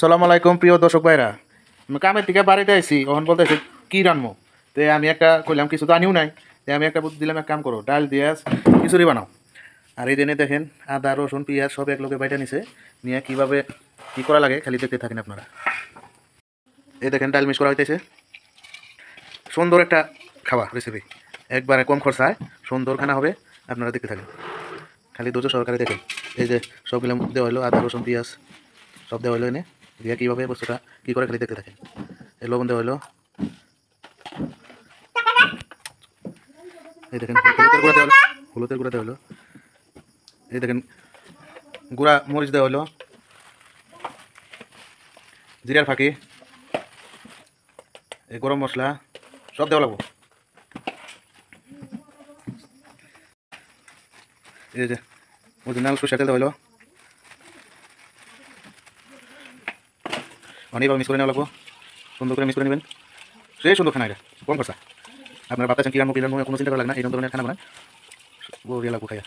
আসসালামু আলাইকুম প্রিয় দর্শক ভাইরা, আমি কামের থেকে বাড়িতে আইছি। ওখান বলতেছে কি রানবো, তো আমি একটা কইলাম কিছু তো আনিও নাই, আমি একটা বুদ্ধি দিলাম, এক কাম করো ডাল দিয়ে খিচুড়ি বানাও। আর এই দিনে দেখেন আদা রসুন পেঁয়াজ সব এক লোকে বাইটা নিছে, নিয়ে কীভাবে কী করা লাগে খালি দেখতে থাকেন আপনারা। এই দেখেন ডাল মিক্স করা হইতেছে, সুন্দর একটা খাওয়া রেসিপি, একবারে কম খরচায় সুন্দর খানা হবে। আপনারা দেখতে থাকেন, খালি ধৈর্য সহকারে দেখেন। এই যে সবগুলো দেওয়া হলো, আদা রসুন পেঁয়াজ সব দেওয়া হলো, এনে দিয়ে কীভাবে বস্তুটা কী করে খালি দেখতে থাকেন। এই লবণ দেওয়া হলো, এই দেখেন হলুদের গুঁড়া দেওয়া হলো, এই দেখেন গুঁড়া মরিচ দেওয়া হলো, জিরার ফাঁকি, এই গরম মশলা সব দেওয়া লাগবো। এই যে অরিজিনাল সরষের তেল দেওয়া হলো, অনেকভাবে মিক্স করে নেওয়া লাগবো, সুন্দর করে মিক্স করে নেবেন। সেই সুন্দর খানা, এটা কম খরচা। আপনারা বাতাসেন কিরানো কোনো চিন্তা করা লাগে না, এই ধরনের খানা বানায় বড়িয়া লাগবো খাইয়া।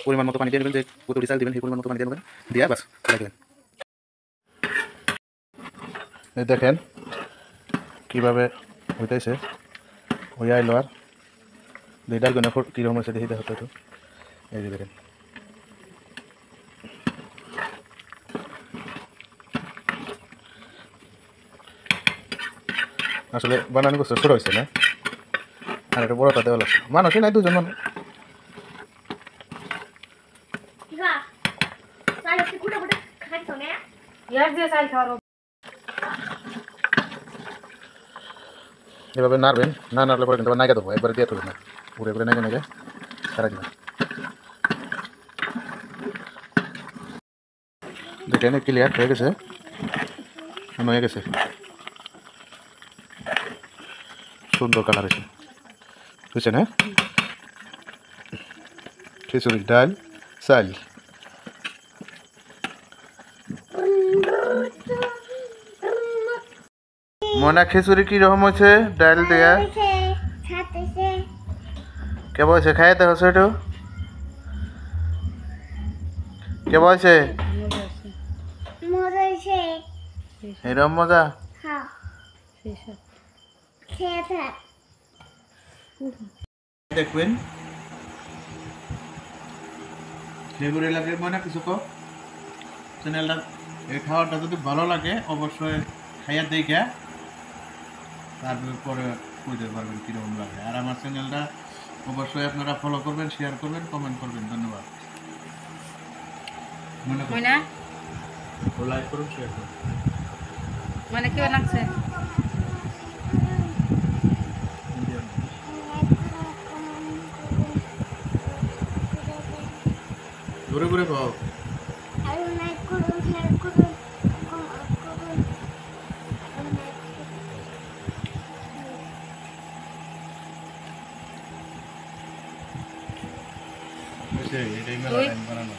পরিমাণ মতো পানি দিয়ে নেবেন, যে কতটি চাল দেবেন সেই পরিমাণ মতো পানি দিয়ে নেবেন, দিয়ে বাস দেবেন। এই দেখেন কীভাবে হইতেছে, হইয়া আইলো। আর এই ডালগুলো কীরকম হয়েছে দেখি, দেখো একটু। এই যে দেখেন আসলে বানানো করছে ছোটো হয়েছে না, আর একটা বড়টা দেওয়া লাগছে, মানুষই নাই দুজন মানুষ। এভাবে নাড়বেন, না নাড়লে পরে কিন্তু নাইকা দেবো, একবারে দিয়ে থাকবে না, ঘুরে ঘুরে নাইকে নাইকে সারা দিন। দেখেন ক্লিয়ার হয়ে গেছে, হয়ে গেছে, সুন্দর কালার হয়েছে, বুঝছেন? হ্যাঁ, খিচুড়ি ডাল চাল। মনে খিচুড়ি কিরকম হয়েছে ডাল দেয়া, কেমন হয়েছে? খাইতে হচ্ছে একটু, কেমন হয়েছে? এরকম মজা দেখবেন। সেগুলো লাগে মনে কিছু কো চ্যানেলটা, এই খাওয়াটা যদি ভালো লাগে অবশ্যই খাইয়া দেখে তারপরে বুঝতে পারবেন কীরকম লাগে। আর আমার চ্যানেলটা অবশ্যই আপনারা ফলো করবেন, শেয়ার করবেন, কমেন্ট করবেন। ধন্যবাদ। লাইক করুন, শেয়ার করুন। মানে কি লাগছে? ঘুরে ঘুরে খাও। এটাই মেলা টাইম বানানো।